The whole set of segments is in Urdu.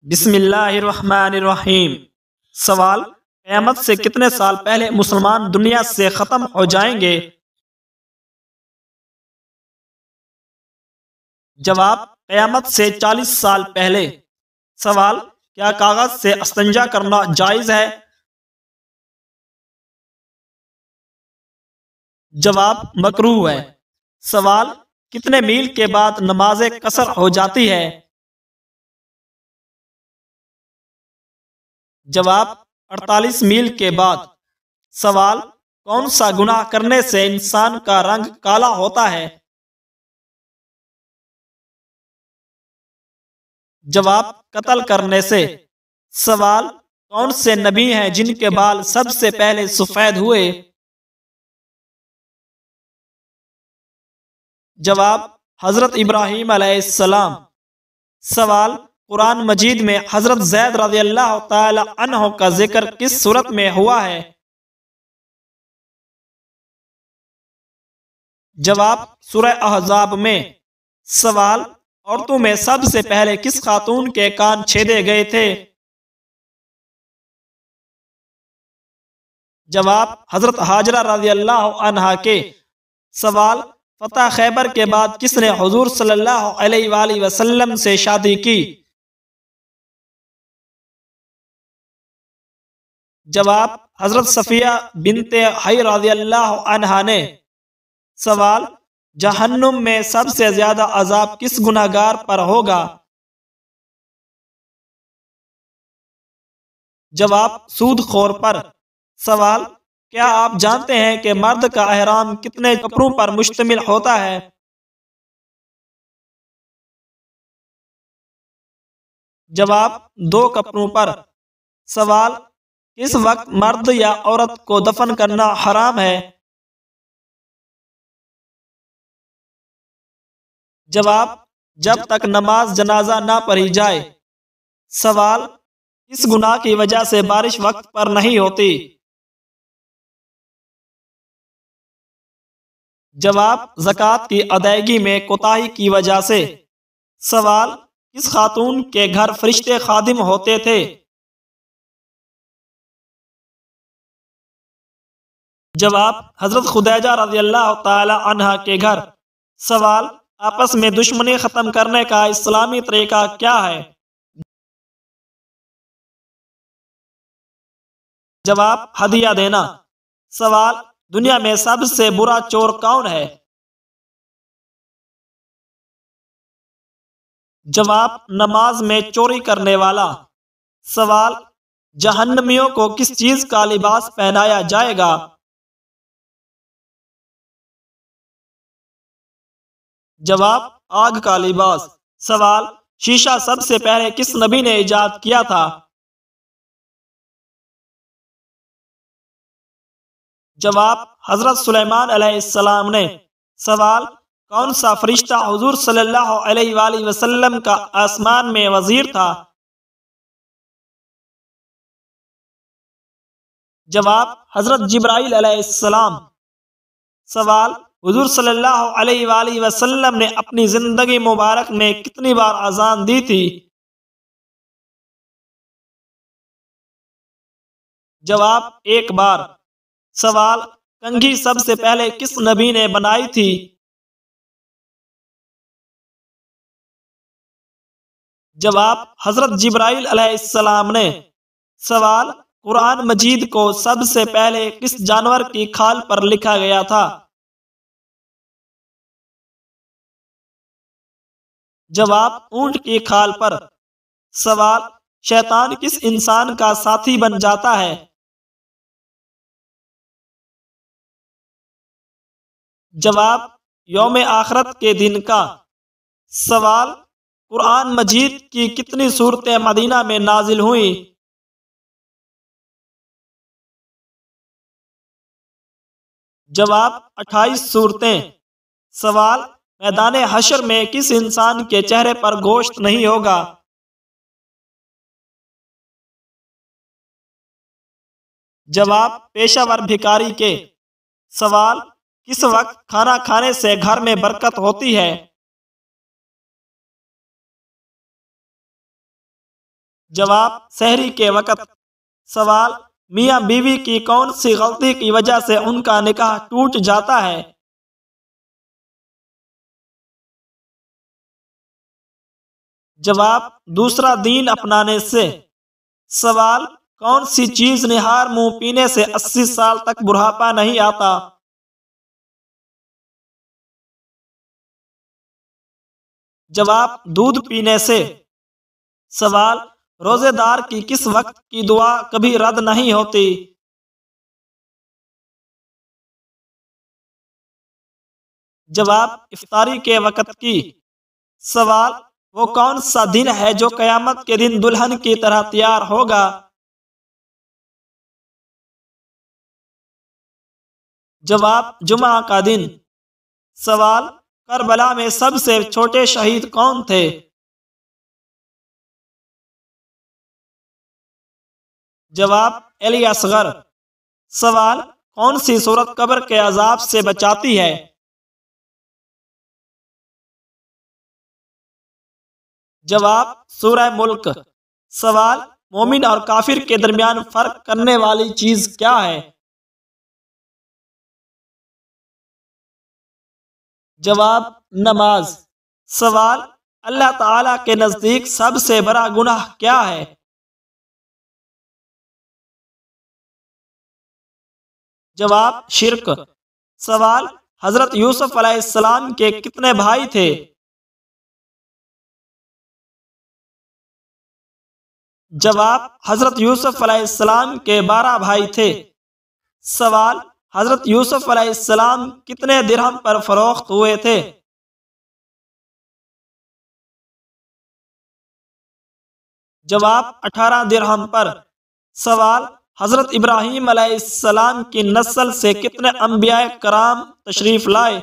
بسم اللہ الرحمن الرحیم۔ سوال: قیامت سے کتنے سال پہلے مسلمان دنیا سے ختم ہو جائیں گے؟ جواب: قیامت سے 40 سال پہلے۔ سوال: کیا کاغذ سے استنجا کرنا جائز ہے؟ جواب: مکروہ ہے۔ سوال: کتنے میل کے بعد نماز قصر ہو جاتی ہے؟ جواب: 48 میل کے بعد۔ سوال: کون سا گناہ کرنے سے انسان کا رنگ کالا ہوتا ہے؟ جواب: قتل کرنے سے۔ سوال: کون سے نبی ہیں جن کے بال سب سے پہلے سفید ہوئے؟ جواب: حضرت ابراہیم علیہ السلام۔ سوال: قرآن مجید میں حضرت زید رضی اللہ تعالی عنہ کا ذکر کس صورت میں ہوا ہے؟ جواب: سورہ احزاب میں۔ سوال: عورتوں میں سب سے پہلے کس خاتون کے کان چھیدے گئے تھے؟ جواب: حضرت ہاجرہ رضی اللہ عنہا کے۔ سوال: فتح خیبر کے بعد کس نے حضور صلی اللہ علیہ وآلہ وسلم سے شادی کی؟ جواب: حضرت صفیہ بنت حی رضی اللہ عنہا نے۔ سوال: جہنم میں سب سے زیادہ عذاب کس گنہگار پر ہوگا؟ جواب: سود خور پر۔ سوال: کیا آپ جانتے ہیں کہ مرد کا احرام کتنے کپڑوں پر مشتمل ہوتا ہے؟ جواب: 2 کپڑوں پر۔ سوال: کس وقت مرد یا عورت کو دفن کرنا حرام ہے؟ جواب: جب تک نماز جنازہ نہ پڑھی جائے۔ سوال: کس گناہ کی وجہ سے بارش وقت پر نہیں ہوتی؟ جواب: زکوٰۃ کی ادائیگی میں کوتاہی کی وجہ سے۔ سوال: کس خاتون کے گھر فرشتے خادم ہوتے تھے؟ جواب: حضرت خدیجہ رضی اللہ تعالی عنہا کے گھر۔ سوال: آپس میں دشمنی ختم کرنے کا اسلامی طریقہ کیا ہے؟ جواب: ہدیہ دینا۔ سوال: دنیا میں سب سے برا چور کون ہے؟ جواب: نماز میں چوری کرنے والا۔ سوال: جہنمیوں کو کس چیز کا لباس پہنایا جائے گا؟ جواب: آگ کا لباس۔ سوال: شیشہ سب سے پہلے کس نبی نے ایجاد کیا تھا؟ جواب: حضرت سلیمان علیہ السلام نے۔ سوال: کون سا فرشتہ حضور صلی اللہ علیہ وآلہ وسلم کا آسمان میں وزیر تھا؟ جواب: حضرت جبرائیل علیہ السلام۔ سوال: حضور صلی اللہ علیہ وآلہ وسلم نے اپنی زندگی مبارک میں کتنی بار اذان دی تھی؟ جواب: 1 بار۔ سوال: کنگھی سب سے پہلے کس نبی نے بنائی تھی؟ جواب: حضرت جبرائیل علیہ السلام نے۔ سوال: قرآن مجید کو سب سے پہلے کس جانور کی کھال پر لکھا گیا تھا؟ جواب: اونٹ کی کھال پر۔ سوال: شیطان کس انسان کا ساتھی بن جاتا ہے؟ جواب: یوم آخرت کے دن کا۔ سوال: قرآن مجید کی کتنی سورتیں مدینہ میں نازل ہوئیں؟ جواب: 28 سورتیں۔ سوال: میدان حشر میں کس انسان کے چہرے پر گوشت نہیں ہوگا؟ جواب: پیشہ ور بھکاری کے۔ سوال: کس وقت کھانا کھانے سے گھر میں برکت ہوتی ہے؟ جواب سحری کے وقت۔ سوال میاں بیوی کی کون سی غلطی کی وجہ سے ان کا نکاح ٹوٹ جاتا ہے؟ جواب دوسرا دین اپنانے سے۔ سوال کون سی چیز نہار منہ پینے سے 80 سال تک بڑھاپا نہیں آتا؟ جواب دودھ پینے سے۔ سوال روزے دار کی کس وقت کی دعا کبھی رد نہیں ہوتی؟ جواب افطاری کے وقت کی۔ سوال وہ کون سا دن ہے جو قیامت کے دن دلہن کی طرح تیار ہوگا؟ جواب جمعہ کا دن۔ سوال کربلا میں سب سے چھوٹے شہید کون تھے؟ جواب علی اصغر۔ سوال کون سی سورت قبر کے عذاب سے بچاتی ہے؟ جواب سورہ ملک۔ سوال مومن اور کافر کے درمیان فرق کرنے والی چیز کیا ہے؟ جواب نماز۔ سوال اللہ تعالی کے نزدیک سب سے بڑا گناہ کیا ہے؟ جواب شرک۔ سوال حضرت یوسف علیہ السلام کے کتنے بھائی تھے؟ جواب حضرت یوسف علیہ السلام کے 12 بھائی تھے۔ سوال حضرت یوسف علیہ السلام کتنے درہم پر فروخت ہوئے تھے؟ جواب 18 درہم پر۔ سوال حضرت ابراہیم علیہ السلام کی نسل سے کتنے انبیاء کرام تشریف لائے؟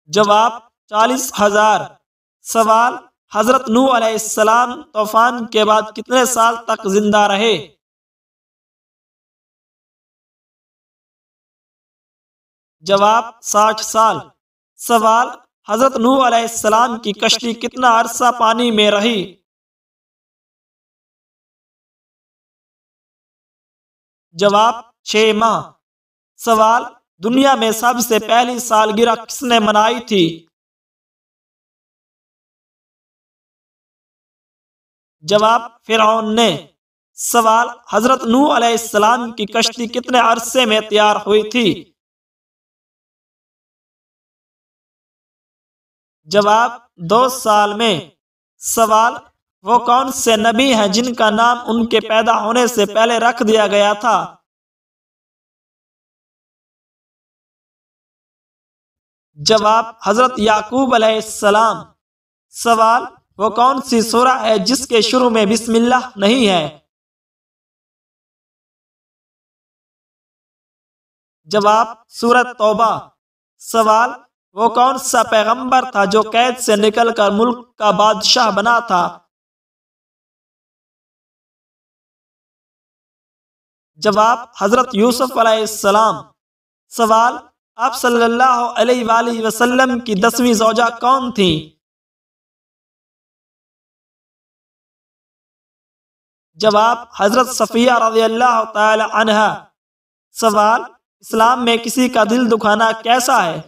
جواب 40,000۔ سوال حضرت نوح علیہ السلام طوفان کے بعد کتنے سال تک زندہ رہے؟ جواب 60 سال۔ سوال حضرت نوح علیہ السلام کی کشتی کتنا عرصہ پانی میں رہی؟ جواب 6 ماہ۔ سوال دنیا میں سب سے پہلی سالگرہ کس نے منائی تھی؟ جواب فرعون نے۔ سوال حضرت نوح علیہ السلام کی کشتی کتنے عرصے میں تیار ہوئی تھی؟ جواب 2 سال میں۔ سوال وہ کون سے نبی ہیں جن کا نام ان کے پیدا ہونے سے پہلے رکھ دیا گیا تھا؟ جواب حضرت یعقوب علیہ السلام۔ سوال وہ کون سی سورہ ہے جس کے شروع میں بسم اللہ نہیں ہے؟ جواب سورۃ توبہ۔ سوال وہ کون سا پیغمبر تھا جو قید سے نکل کر ملک کا بادشاہ بنا تھا؟ جواب حضرت یوسف علیہ السلام۔ سوال آپ صلی اللہ علیہ وآلہ وسلم کی 10ویں زوجہ کون تھیں؟ جواب حضرت صفیہ رضی اللہ تعالی عنہا۔ سوال اسلام میں کسی کا دل دکھانا کیسا ہے؟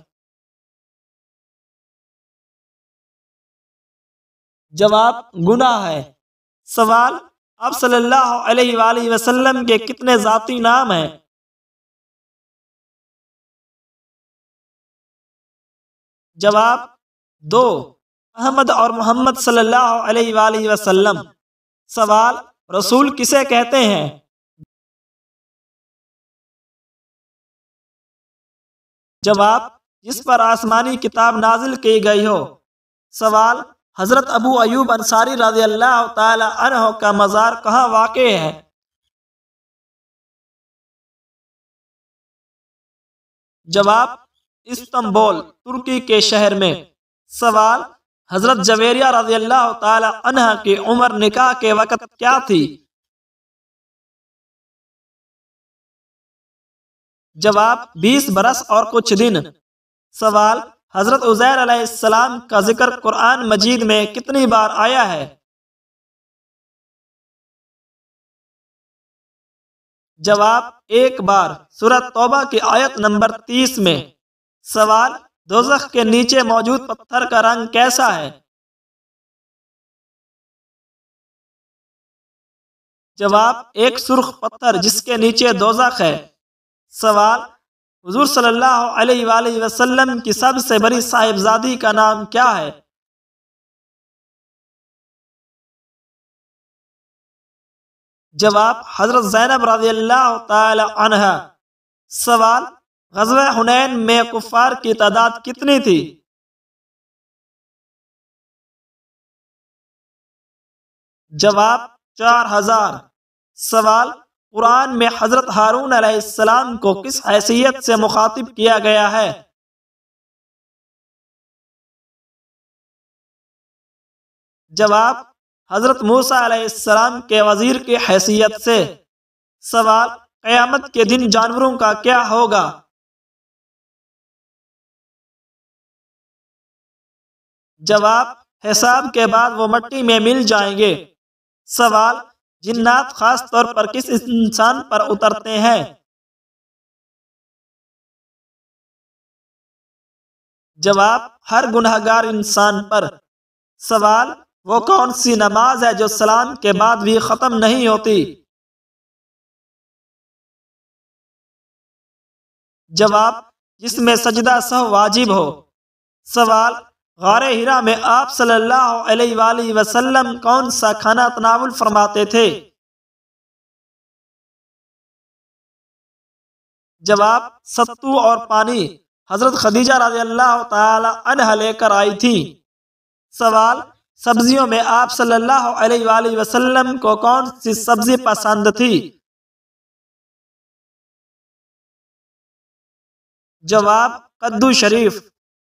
جواب گناہ ہے۔ سوال آپ صلی اللہ علیہ وآلہ وسلم کے کتنے ذاتی نام ہیں؟ جواب 2، احمد اور محمد صلی اللہ علیہ وآلہ وسلم۔ سوال رسول کسے کہتے ہیں؟ جواب جس پر آسمانی کتاب نازل کی گئی ہو۔ سوال حضرت ابو ایوب انصاری رضی اللہ تعالی عنہ کا مزار کہاں واقع ہے؟ جواب استنبول ترکی کے شہر میں۔ سوال حضرت جویریہ رضی اللہ تعالی عنہ کی عمر نکاح کے وقت کیا تھی؟ جواب 20 برس اور کچھ دن۔ سوال حضرت عزیر علیہ السلام کا ذکر قرآن مجید میں کتنی بار آیا ہے؟ جواب: ایک بار، سورہ توبہ کی آیت نمبر 30 میں۔ سوال: دوزخ کے نیچے موجود پتھر کا رنگ کیسا ہے؟ جواب: ایک سرخ پتھر جس کے نیچے دوزخ ہے۔ سوال: حضور صلی اللہ علیہ وآلہ وسلم کی سب سے بڑی صاحبزادی کا نام کیا ہے؟ جواب: حضرت زینب رضی اللہ تعالی عنہا۔ سوال: غزوہ حنین میں کفار کی تعداد کتنی تھی؟ جواب: 4000۔ سوال: قرآن میں حضرت ہارون علیہ السلام کو کس حیثیت سے مخاطب کیا گیا ہے؟ جواب: حضرت موسیٰ علیہ السلام کے وزیر کی حیثیت سے۔ سوال: قیامت کے دن جانوروں کا کیا ہوگا؟ جواب: حساب کے بعد وہ مٹی میں مل جائیں گے۔ سوال: جنات خاص طور پر کس انسان پر اترتے ہیں؟ جواب: ہر گنہگار انسان پر۔ سوال: وہ کون سی نماز ہے جو سلام کے بعد بھی ختم نہیں ہوتی؟ جواب: جس میں سجدہ سہو واجب ہو۔ سوال: غار ہرا میں آپ صلی اللہ علیہ وآلہ وسلم کون سا کھانا تناول فرماتے تھے؟ جواب: ستو اور پانی۔ حضرت خدیجہ رضی اللہ تعالی عنہ لے کر آئی تھی۔ سوال: سبزیوں میں آپ صلی اللہ علیہ وآلہ وسلم کو کون سی سبزی پسند تھی؟ جواب: کدو شریف۔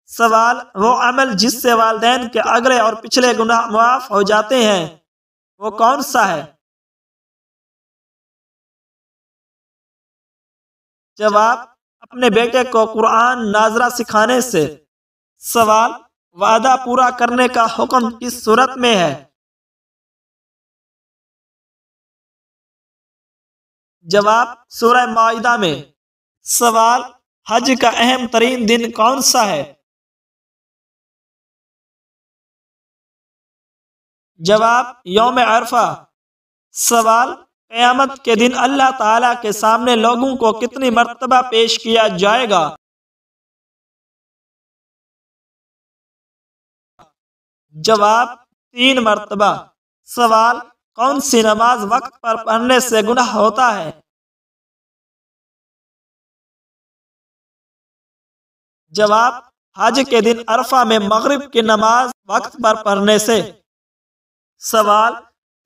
سوال: وہ عمل جس سے والدین کے اگلے اور پچھلے گناہ معاف ہو جاتے ہیں وہ کون سا ہے؟ جواب: اپنے بیٹے کو قرآن ناظرہ سکھانے سے۔ سوال: وعدہ پورا کرنے کا حکم کس صورت میں ہے؟ جواب: سورہ مائدہ میں۔ سوال: حج کا اہم ترین دن کون سا ہے؟ جواب: یوم عرفہ۔ سوال: قیامت کے دن اللہ تعالیٰ کے سامنے لوگوں کو کتنی مرتبہ پیش کیا جائے گا؟ جواب: 3 مرتبہ۔ سوال: کون سی نماز وقت پر پڑھنے سے گناہ ہوتا ہے؟ جواب: حج کے دن عرفہ میں مغرب کی نماز وقت پر پڑھنے سے۔ سوال: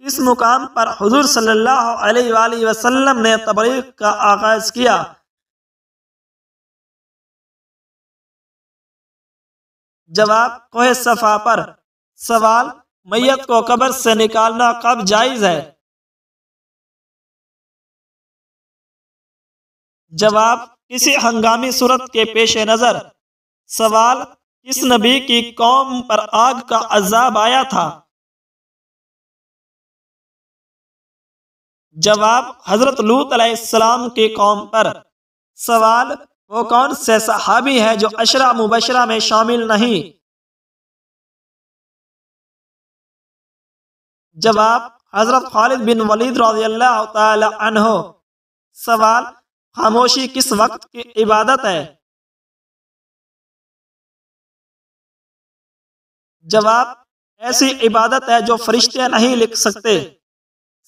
کس مقام پر حضور صلی اللہ علیہ وآلہ وسلم نے تبلیغ کا آغاز کیا؟ جواب: کوہ صفا پر۔ سوال: میت کو قبر سے نکالنا کب جائز ہے؟ جواب: کسی ہنگامی صورت کے پیش نظر۔ سوال: کس نبی کی قوم پر آگ کا عذاب آیا تھا؟ جواب: حضرت لوط علیہ السلام کی قوم پر۔ سوال: وہ کون سے صحابی ہیں جو عشرہ مبشرہ میں شامل نہیں؟ جواب: حضرت خالد بن ولید رضی اللہ تعالی عنہ۔ سوال: خاموشی کس وقت کی عبادت ہے؟ جواب: ایسی عبادت ہے جو فرشتے نہیں لکھ سکتے۔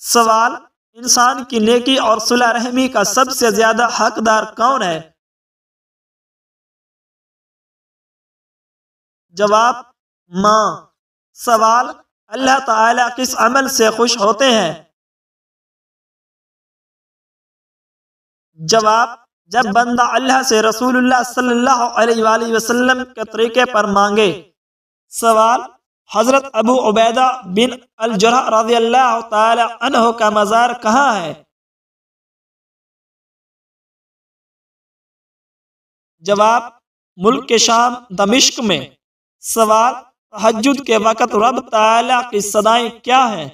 سوال: انسان کی نیکی اور صلہ رحمی کا سب سے زیادہ حقدار کون ہے؟ جواب: ماں۔ سوال: اللہ تعالیٰ کس عمل سے خوش ہوتے ہیں؟ جواب: جب بندہ اللہ سے رسول اللہ صلی اللہ علیہ وآلہ وسلم کے طریقے پر مانگے۔ سوال: حضرت ابو عبیدہ بن الجرح رضی اللہ تعالی عنہ کا مزار کہاں ہے؟ جواب: ملک شام دمشق میں؟ سوال، تہجد کے وقت رب تعالی کی صدائیں کیا ہیں؟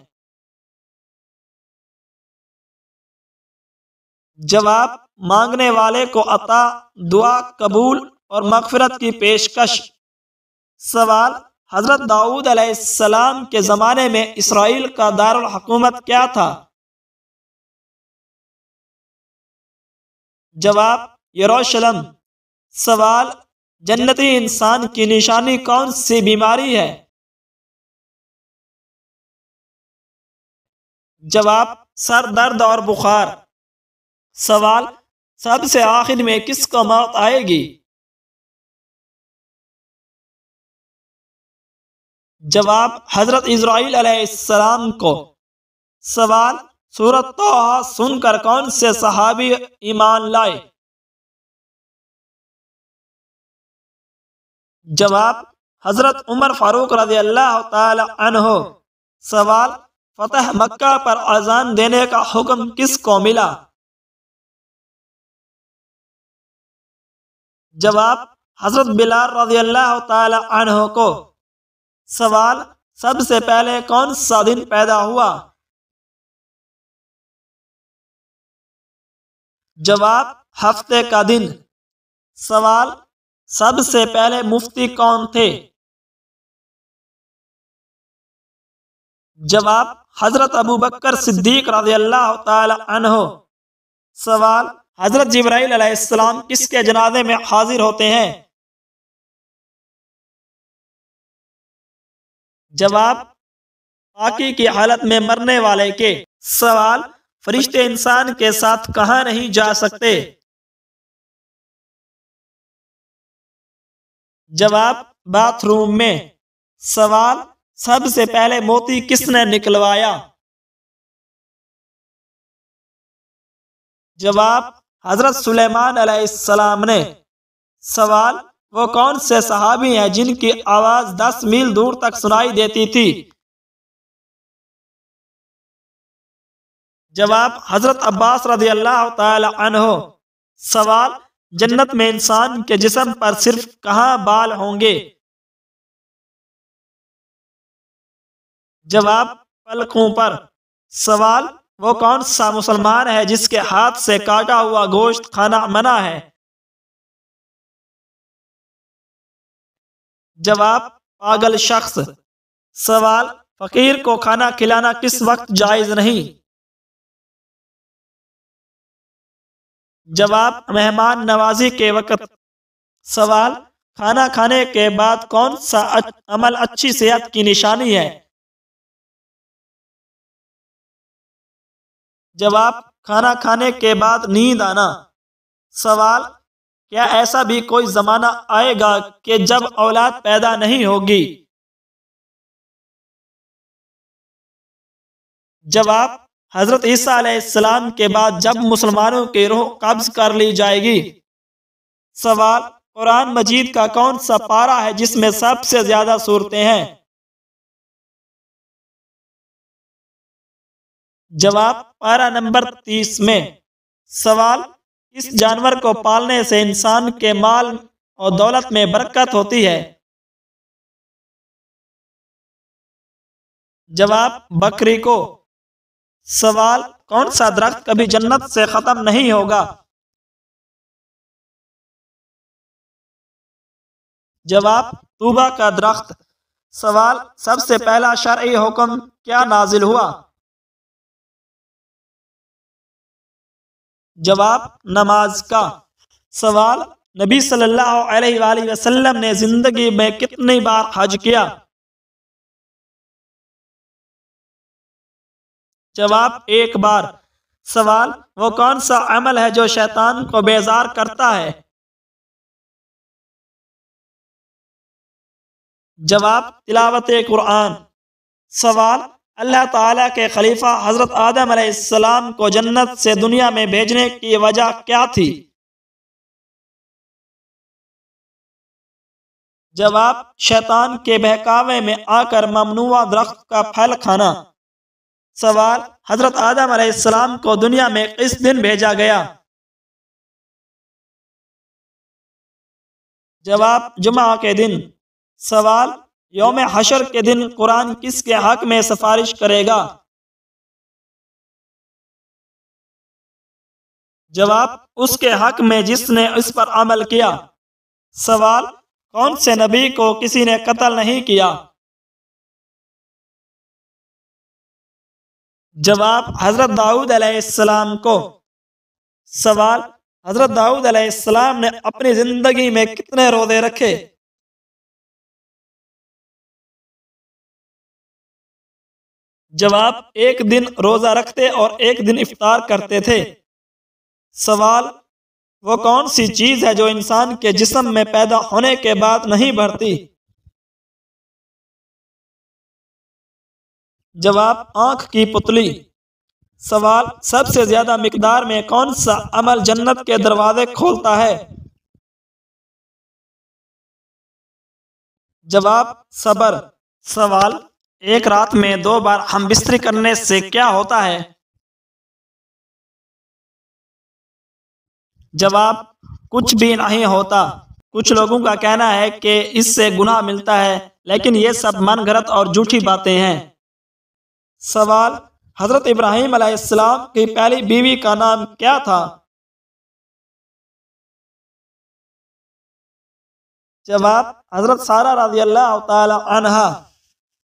جواب، مانگنے والے کو عطا، دعا قبول اور مغفرت کی پیشکش۔ سوال، حضرت داؤد علیہ السلام کے زمانے میں اسرائیل کا دارالحکومت کیا تھا؟ جواب، یروشلم۔ سوال، جنتی انسان کی نشانی کون سی بیماری ہے؟ جواب، سر درد اور بخار۔ سوال، سب سے آخر میں کس کو موت آئے گی؟ جواب، حضرت اسرائیل علیہ السلام کو۔ سوال، سورۃ طٰہٰ سن کر کون سے صحابی ایمان لائے؟ جواب، حضرت عمر فاروق رضی اللہ تعالی عنہ۔ سوال، فتح مکہ پر اذان دینے کا حکم کس کو ملا؟ جواب، حضرت بلال رضی اللہ تعالی عنہ کو۔ سوال، سب سے پہلے کون سا دن پیدا ہوا؟ جواب، ہفتے کا دن۔ سوال، سب سے پہلے مفتی کون تھے؟ جواب، حضرت ابوبکر صدیق رضی اللہ تعالی عنہ۔ سوال، حضرت جبرائیل علیہ السلام کس کے جنازے میں حاضر ہوتے ہیں؟ جواب، پاکی کی حالت میں مرنے والے کے۔ سوال، فرشتے انسان کے ساتھ کہاں نہیں جا سکتے؟ جواب، باتھ روم میں۔ سوال، سب سے پہلے موتی کس نے نکلوایا؟ جواب، حضرت سلیمان علیہ السلام نے۔ سوال، وہ کون سے صحابی ہیں جن کی آواز 10 میل دور تک سنائی دیتی تھی؟ جواب، حضرت عباس رضی اللہ تعالی عنہ۔ سوال، جنت میں انسان کے جسم پر صرف کہاں بال ہوں گے؟ جواب، پلکوں پر۔ سوال، وہ کون سا مسلمان ہے جس کے ہاتھ سے کاٹا ہوا گوشت کھانا منع ہے؟ جواب، پاگل شخص۔ سوال، فقیر کو کھانا کھلانا کس وقت جائز نہیں؟ جواب، مہمان نوازی کے وقت۔ سوال، کھانا کھانے کے بعد کون سا عمل اچھی صحت کی نشانی ہے؟ جواب، کھانا کھانے کے بعد نیند آنا۔ سوال، کیا ایسا بھی کوئی زمانہ آئے گا کہ جب اولاد پیدا نہیں ہوگی؟ جواب، حضرت عیسیٰ علیہ السلام کے بعد جب مسلمانوں کی روح قبض کر لی جائے گی۔ سوال، قرآن مجید کا کون سا پارہ ہے جس میں سب سے زیادہ سورتیں ہیں؟ جواب، پارہ نمبر 30 میں۔ سوال، اس جانور کو پالنے سے انسان کے مال اور دولت میں برکت ہوتی ہے؟ جواب، بکری کو۔ سوال، کون سا درخت کبھی جنت سے ختم نہیں ہوگا؟ جواب، طوبہ کا درخت۔ سوال، سب سے پہلا شرعی حکم کیا نازل ہوا؟ جواب، نماز کا۔ سوال، نبی صلی اللہ علیہ وآلہ وسلم نے زندگی میں کتنی بار حج کیا؟ جواب، 1 بار۔ سوال، وہ کون سا عمل ہے جو شیطان کو بیزار کرتا ہے؟ جواب، تلاوت قرآن۔ سوال، اللہ تعالیٰ کے خلیفہ حضرت آدم علیہ السلام کو جنت سے دنیا میں بھیجنے کی وجہ کیا تھی؟ جواب، شیطان کے بہکاوے میں آ کر ممنوع درخت کا پھل کھانا۔ سوال، حضرت آدم علیہ السلام کو دنیا میں کس دن بھیجا گیا؟ جواب جمعہ کے دن۔ سوال یوم حشر کے دن قرآن کس کے حق میں سفارش کرے گا؟ جواب اس کے حق میں جس نے اس پر عمل کیا۔ سوال کون سے نبی کو کسی نے قتل نہیں کیا؟ جواب حضرت داؤد علیہ السلام کو۔ سوال حضرت داؤد علیہ السلام نے اپنی زندگی میں کتنے روزے رکھے؟ جواب ایک دن روزہ رکھتے اور ایک دن افطار کرتے تھے۔ سوال وہ کون سی چیز ہے جو انسان کے جسم میں پیدا ہونے کے بعد نہیں بڑھتی؟ جواب آنکھ کی پتلی۔ سوال سب سے زیادہ مقدار میں کون سا عمل جنت کے دروازے کھولتا ہے؟ جواب صبر۔ سوال ایک رات میں 2 بار ہم بستری کرنے سے کیا ہوتا ہے؟ جواب کچھ بھی نہیں ہوتا۔ کچھ لوگوں کا کہنا ہے کہ اس سے گناہ ملتا ہے، لیکن یہ سب من گھڑت اور جھوٹی باتیں ہیں۔ سوال حضرت ابراہیم علیہ السلام کی پہلی بیوی کا نام کیا تھا؟ جواب حضرت سارہ رضی اللہ تعالی عنہا۔